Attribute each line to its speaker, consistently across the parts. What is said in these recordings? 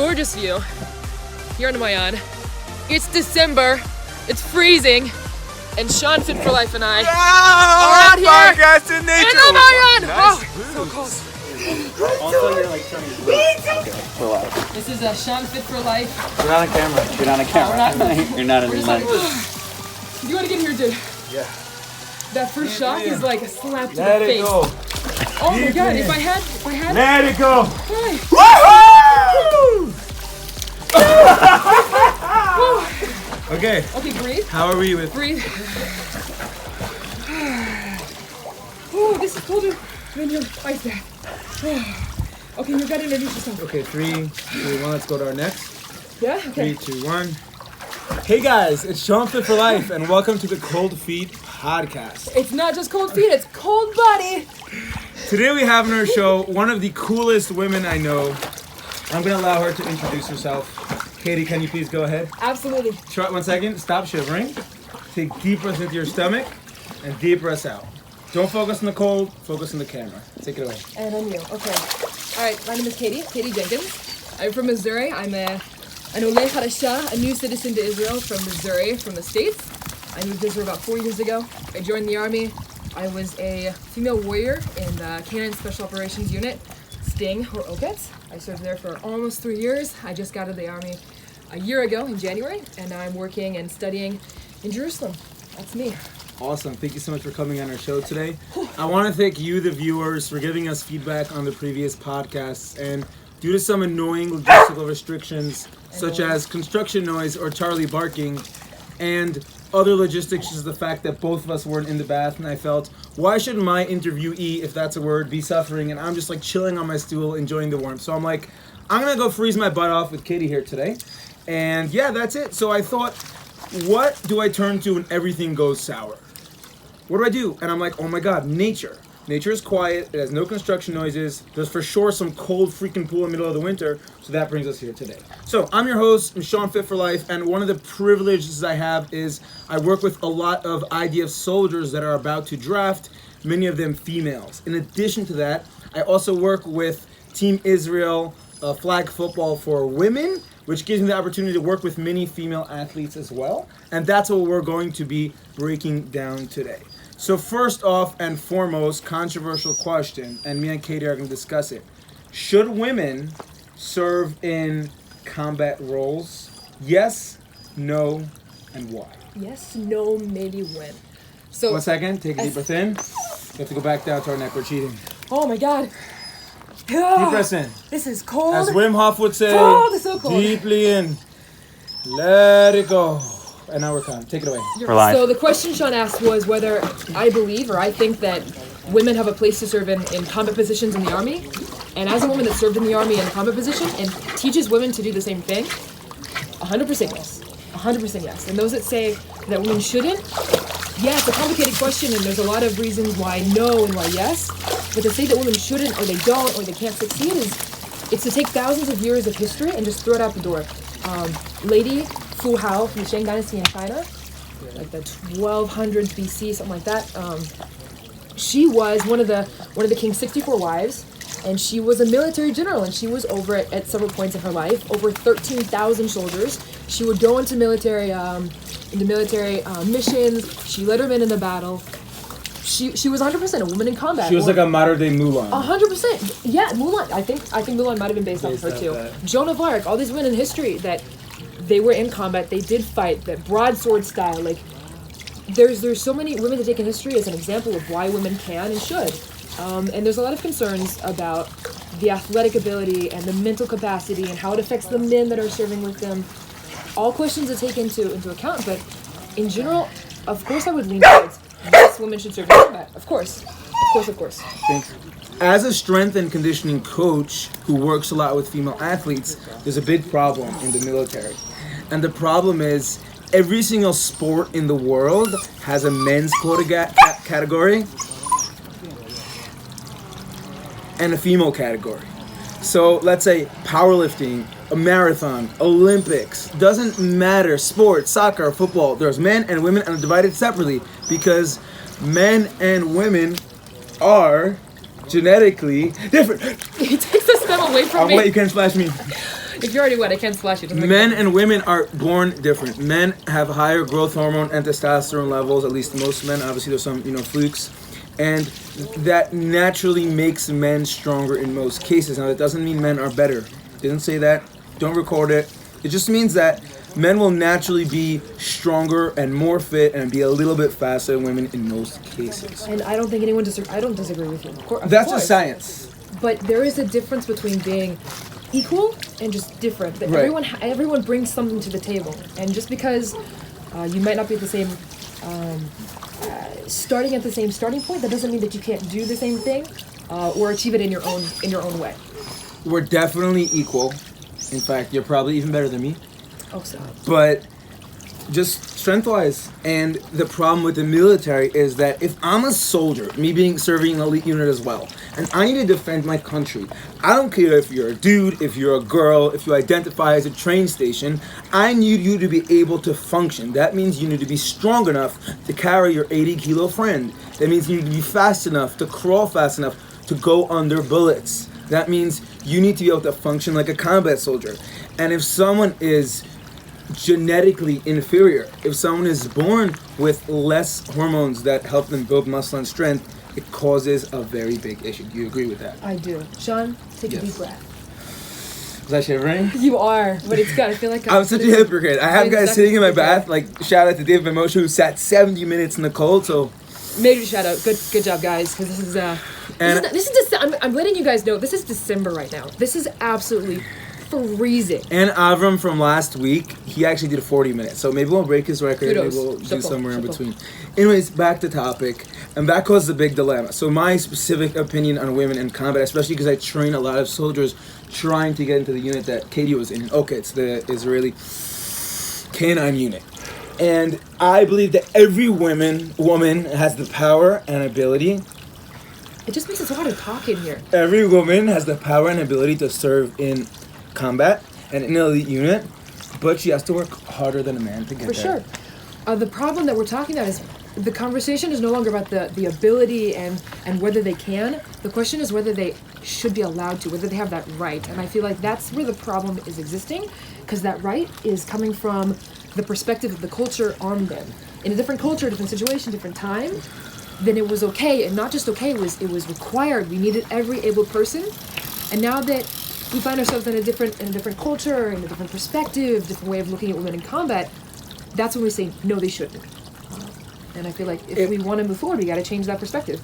Speaker 1: gorgeous view here in Mayan. It's December, it's freezing, and Sean Fit for Life and I are out here
Speaker 2: podcast in nature.
Speaker 1: in the Mayan.
Speaker 2: Nice.
Speaker 1: Oh, so cold.
Speaker 3: Also, you're like turning blue. For life.
Speaker 1: This is Sean Fit for Life.
Speaker 3: You're on a camera. You're not on a camera. You're not in the mic.
Speaker 1: You want to get here, dude?
Speaker 2: Yeah.
Speaker 1: That first shot is like a slap to
Speaker 2: Let
Speaker 1: the
Speaker 2: it
Speaker 1: face.
Speaker 2: go.
Speaker 1: Oh my god, if I had.
Speaker 2: Let it go.
Speaker 1: Hi.
Speaker 2: Woohoo! Okay.
Speaker 1: Okay, breathe.
Speaker 2: How are we with?
Speaker 1: Breathe. Oh, this is colder than your ice bath. Okay, you gotta introduce yourself.
Speaker 2: Okay, 3, 2, 1. Let's go to our next.
Speaker 1: Yeah? Okay.
Speaker 2: 3, 2, 1. Hey guys, it's Sean Fit for Life, and welcome to the Cold Feet Podcast.
Speaker 1: It's not just cold feet, it's cold body.
Speaker 2: Today we have on our show one of the coolest women I know. I'm gonna allow her to introduce herself. Katie, can you please go ahead?
Speaker 1: Absolutely.
Speaker 2: Try 1 second. Stop shivering. Take deep breaths into your stomach and deep breaths out. Don't focus on the cold. Focus on the camera. Take it away.
Speaker 1: And on you. Okay. All right. My name is Katie Jenkins. I'm from Missouri. I'm an Oleh Hadashah, a new citizen to Israel from Missouri, from the States. I moved to Israel about 4 years ago. I joined the army. I was a female warrior in the Canaan Special Operations Unit, Sting, or OCATS. I served there for almost 3 years. I just got out of the army a year ago in January, and now I'm working and studying in Jerusalem. That's me.
Speaker 2: Awesome. Thank you so much for coming on our show today. I want to thank you, the viewers, for giving us feedback on the previous podcasts. And due to some annoying logistical restrictions, such as construction noise or Charlie barking, and other logistics, is the fact that both of us weren't in the bath, and I felt, why should my interviewee, if that's a word, be suffering? And I'm just like chilling on my stool, enjoying the warmth. So I'm like, I'm going to go freeze my butt off with Katie here today. And yeah, that's it. So I thought, what do I turn to when everything goes sour? What do I do? And I'm like, oh my God, nature. Nature is quiet. It has no construction noises. There's for sure some cold freaking pool in the middle of the winter. So that brings us here today. So I'm your host, I'm Sean Fit for Life. And one of the privileges I have is I work with a lot of IDF soldiers that are about to draft, many of them females. In addition to that, I also work with Team Israel flag football for women, which gives me the opportunity to work with many female athletes as well. And that's what we're going to be breaking down today. So first off and foremost, controversial question, and me and Katie are going to discuss it. Should women serve in combat roles? Yes, no, and why?
Speaker 1: Yes, no, maybe when. So
Speaker 2: 1 second, take a deep breath in. We have to go back down to our neck, we're cheating.
Speaker 1: Oh my God.
Speaker 2: Deep breath in.
Speaker 1: This is cold.
Speaker 2: As Wim Hof would say,
Speaker 1: Cold, it's so cold.
Speaker 2: deeply in. Let it go. And now we're calm. Take it away.
Speaker 3: For life.
Speaker 1: So the question Sean asked was whether I believe or I think that women have a place to serve in combat positions in the army. And as a woman that served in the army in a combat position and teaches women to do the same thing, 100% yes. 100% yes. And those that say that women shouldn't, yeah, it's a complicated question and there's a lot of reasons why no and why yes. But to say that women shouldn't or they don't or they can't succeed it's to take thousands of years of history and just throw it out the door. Lady Fu Hao from the Shang Dynasty in China, like the 1200s BC, something like that. She was one of the king's 64 wives, and she was a military general, and she was over at several points in her life, over 13,000 soldiers. She would go into military missions. She led her men in the battle. She was 100% a woman in combat.
Speaker 2: She was like a modern day Mulan.
Speaker 1: 100%. Yeah, Mulan. I think Mulan might have been based off of her too.
Speaker 2: that.
Speaker 1: Joan of Arc. All these women in history that they were in combat. They did fight. That broadsword style. Like there's so many women that take in history as an example of why women can and should. And there's a lot of concerns about the athletic ability and the mental capacity and how it affects the men that are serving with them. All questions to take into account. But in general, of course, I would lean towards yes, women should serve in combat. Of course.
Speaker 2: Thanks. As a strength and conditioning coach who works a lot with female athletes, there's a big problem in the military. And the problem is every single sport in the world has a men's quota category and a female category. So let's say powerlifting, a marathon, Olympics, doesn't matter, sports, soccer, football, there's men and women and divided separately because men and women are genetically different.
Speaker 1: He takes the stem away from
Speaker 2: I'll
Speaker 1: me.
Speaker 2: let you can splash me.
Speaker 1: If you're already wet, I can't splash you. Doesn't make
Speaker 2: Men
Speaker 1: sense.
Speaker 2: and women are born different. Men have higher growth hormone and testosterone levels, at least most men. Obviously, there's some, flukes. And that naturally makes men stronger in most cases. Now, that doesn't mean men are better. Didn't say that. Don't record it. It just means that men will naturally be stronger and more fit and be a little bit faster than women in most cases.
Speaker 1: And I don't think anyone I don't disagree with you. Of
Speaker 2: That's
Speaker 1: course.
Speaker 2: a science.
Speaker 1: But there is a difference between being equal and just different. That
Speaker 2: Right.
Speaker 1: Everyone brings something to the table, and just because you might not be at the same starting at the same starting point, that doesn't mean that you can't do the same thing or achieve it in your own way.
Speaker 2: We're definitely equal. In fact, you're probably even better than me.
Speaker 1: Oh, so
Speaker 2: But just strength-wise, and the problem with the military is that if I'm a soldier, me being serving an elite unit as well, and I need to defend my country, I don't care if you're a dude, if you're a girl, if you identify as a train station, I need you to be able to function. That means you need to be strong enough to carry your 80-kilo friend. That means you need to be fast enough, to crawl fast enough, to go under bullets. That means you need to be able to function like a combat soldier. And if someone is genetically inferior, if someone is born with less hormones that help them build muscle and strength, it causes a very big issue. Do you agree with that?
Speaker 1: I do. Sean, take a
Speaker 2: Yes.
Speaker 1: deep breath.
Speaker 2: Was I shivering?
Speaker 1: You are, but it's good. I feel like
Speaker 2: I'm such a hypocrite. I have
Speaker 1: Wait,
Speaker 2: guys
Speaker 1: second,
Speaker 2: sitting in my
Speaker 1: good job.
Speaker 2: bath, like shout out to David Moshe who sat 70 minutes in the cold, so
Speaker 1: Major shout out. Good job, guys. Because this is
Speaker 2: And-
Speaker 1: this is I'm letting you guys know this is December right now. This is absolutely freezing.
Speaker 2: and Avram from last week, he actually did 40 minutes. So maybe we'll break his record,
Speaker 1: Kudos.
Speaker 2: maybe we'll do
Speaker 1: Chapeau.
Speaker 2: somewhere in
Speaker 1: Chapeau.
Speaker 2: between. Anyways, back to topic. And that caused a big dilemma. So my specific opinion on women in combat, especially because I train a lot of soldiers trying to get into the unit that Katie was in. Okay, it's the Israeli K9 unit. And I believe that every woman has the power and ability.
Speaker 1: It just makes it so hard to talk in here.
Speaker 2: Every woman has the power and ability to serve in combat and in an elite unit, but she has to work harder than a man to get
Speaker 1: For
Speaker 2: there.
Speaker 1: sure. The problem that we're talking about is the conversation is no longer about the ability and whether they can. The question is whether they should be allowed to, whether they have that right. And I feel like that's where the problem is existing, because that right is coming from the perspective of the culture on them. In a different culture, different situation, different time, then it was okay, and not just okay, it was required. We needed every able person. And now that we find ourselves in a different culture, in a different perspective, different way of looking at women in combat, that's when we say, no, they shouldn't. And I feel like if we want to move forward, we got to change that perspective.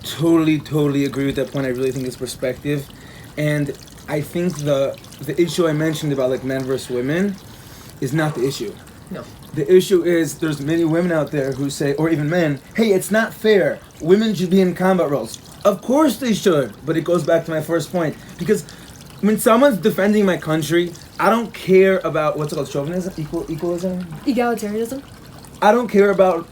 Speaker 2: Totally agree with that point. I really think it's perspective. And I think the issue I mentioned about like men versus women is not the issue.
Speaker 1: No.
Speaker 2: The issue is there's many women out there who say, or even men, hey, it's not fair. Women should be in combat roles. Of course they should. But it goes back to my first point. Because when someone's defending my country, I don't care about, what's it called, chauvinism? Equalism?
Speaker 1: Egalitarianism?
Speaker 2: I don't care about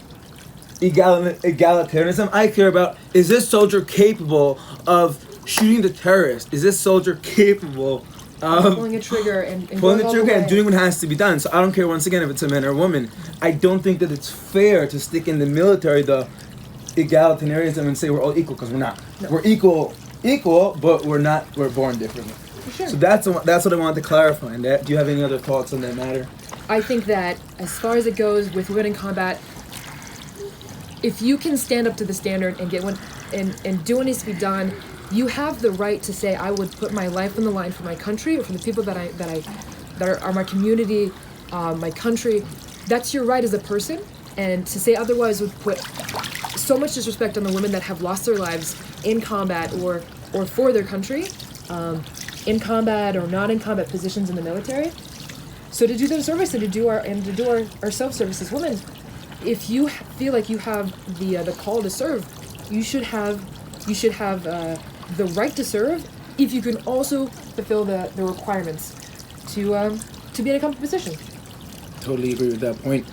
Speaker 2: egalitarianism. I care about, is this soldier capable of shooting the terrorist? Is this soldier capable of
Speaker 1: Pulling a trigger and
Speaker 2: pulling
Speaker 1: going
Speaker 2: the
Speaker 1: all
Speaker 2: trigger and
Speaker 1: way.
Speaker 2: doing what has to be done? So I don't care, once again, if it's a man or a woman. I don't think that it's fair to stick in the military the egalitarianism and say we're all equal, because we're not.
Speaker 1: No.
Speaker 2: We're equal, but we're not. We're born differently.
Speaker 1: For sure.
Speaker 2: So that's what I wanted to clarify. And do you have any other thoughts on that matter?
Speaker 1: I think that as far as it goes with women in combat, if you can stand up to the standard and get one and do what needs to be done, you have the right to say, I would put my life on the line for my country or for the people that are my community, my country. That's your right as a person, and to say otherwise would put so much disrespect on the women that have lost their lives in combat or for their country, in combat or not in combat positions in the military. So to do their service and to do our self-service as women, if you feel like you have the call to serve, you should have the right to serve if you can also fulfill the requirements to be in a combat position.
Speaker 2: Totally agree with that point.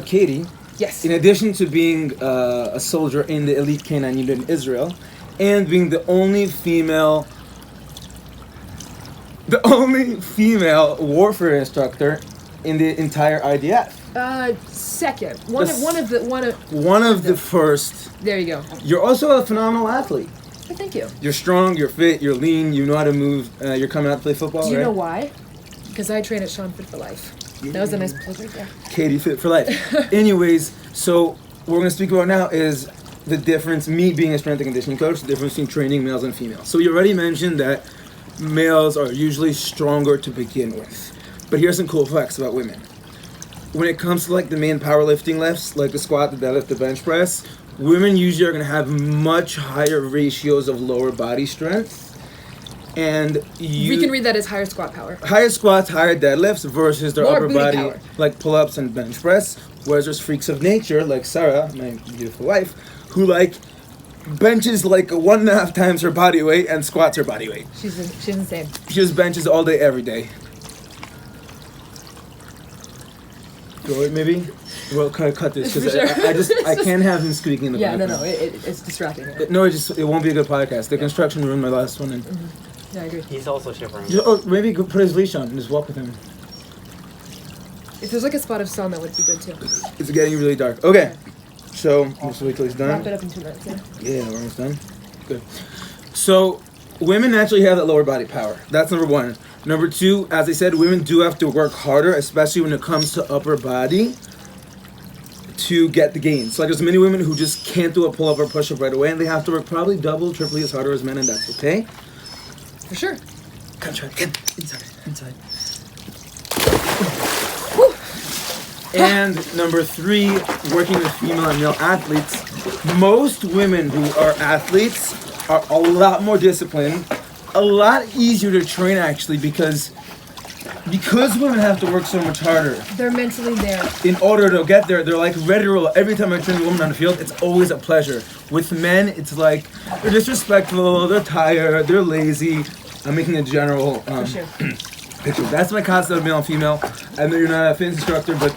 Speaker 2: Katie,
Speaker 1: Yes.
Speaker 2: in addition to being a soldier in the elite K9 unit in Israel, and being the only female warfare instructor in the entire IDF.
Speaker 1: Second,
Speaker 2: This-
Speaker 1: one of
Speaker 2: the first.
Speaker 1: there you go.
Speaker 2: You're also a phenomenal athlete.
Speaker 1: Thank you.
Speaker 2: You're strong, you're fit, you're lean, you know how to move. You're coming out to play football,
Speaker 1: Do you
Speaker 2: right?
Speaker 1: know why? Because I train at Sean Fit for Life. That was a nice plug right there.
Speaker 2: Katie Fit for Life. Anyways, so what we're going to speak about now is the difference, me being a strength and conditioning coach, the difference between training males and females. So you already mentioned that males are usually stronger to begin with. But here's some cool facts about women. When it comes to like the main powerlifting lifts, like the squat, the deadlift, the bench press, women usually are going to have much higher ratios of lower body strength. And
Speaker 1: We can read that as higher squat power.
Speaker 2: higher squats, higher deadlifts versus their
Speaker 1: More
Speaker 2: upper
Speaker 1: booty
Speaker 2: body,
Speaker 1: power.
Speaker 2: like pull-ups and bench press. Whereas there's freaks of nature, like Sarah, my beautiful wife, who like benches like 1.5 times her body weight and squats her body weight.
Speaker 1: She's insane.
Speaker 2: She just benches all day, every day. Go it, maybe? Well, can I cut this?
Speaker 1: For
Speaker 2: Because
Speaker 1: sure.
Speaker 2: I can't have him squeaking in the background.
Speaker 1: it's distracting.
Speaker 2: No, it won't be a good podcast. The construction ruined my last one. And
Speaker 1: Yeah, I agree.
Speaker 3: He's also shivering.
Speaker 2: maybe go put his leash on and just walk with him.
Speaker 1: If there's like a spot of sun, that would be good too.
Speaker 2: It's getting really dark. Okay, so just wait till he's done.
Speaker 1: Wrap it up in 2 minutes, yeah.
Speaker 2: Yeah, we're almost done. Good. So, women naturally have that lower body power. That's number one. Number two, as I said, women do have to work harder, especially when it comes to upper body, to get the gains. So, like, there's many women who just can't do a pull-up or push-up right away, and they have to work probably double, triply as harder as men, and that's okay.
Speaker 1: For sure.
Speaker 2: Come, inside. And number three, working with female and male athletes. Most women who are athletes are a lot more disciplined, a lot easier to train actually because women have to work so much harder.
Speaker 1: They're mentally there.
Speaker 2: In order to get there, they're like ready to roll. Every time I train a woman on the field, it's always a pleasure. With men, it's like they're disrespectful, they're tired, they're lazy. I'm making a general
Speaker 1: For sure.
Speaker 2: picture. That's my concept of male and female. I know you're not a fitness instructor, but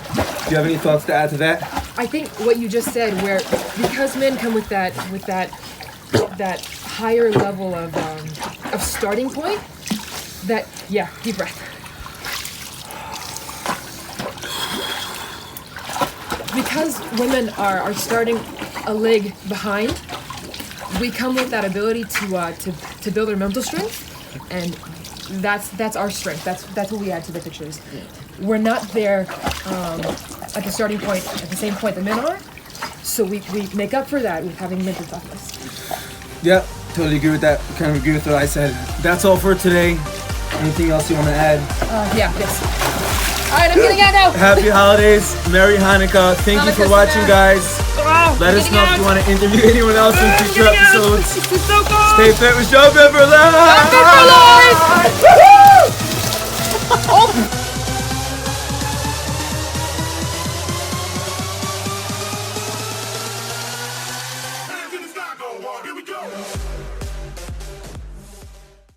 Speaker 2: do you have any thoughts to add to that?
Speaker 1: I think what you just said, where because men come with that higher level of starting point, that deep breath. Because women are starting a leg behind, we come with that ability to build our mental strength, and that's our strength. That's what we add to the pictures. We're not there at the starting point at the same point the men are, so we make up for that with having mental toughness.
Speaker 2: Yep, totally agree with that. Kind of agree with what I said. That's all for today. Anything else you want to add?
Speaker 1: Yes. All right, I'm getting out now.
Speaker 2: Happy holidays, Merry Hanukkah. Thank you for
Speaker 1: Hanukkah,
Speaker 2: watching,
Speaker 1: Sarah.
Speaker 2: guys. Let us know if you want to interview anyone else in future episodes.
Speaker 1: This is so cool.
Speaker 2: Stay fit with Joe Fit for Life.
Speaker 1: Joe Fit for Life.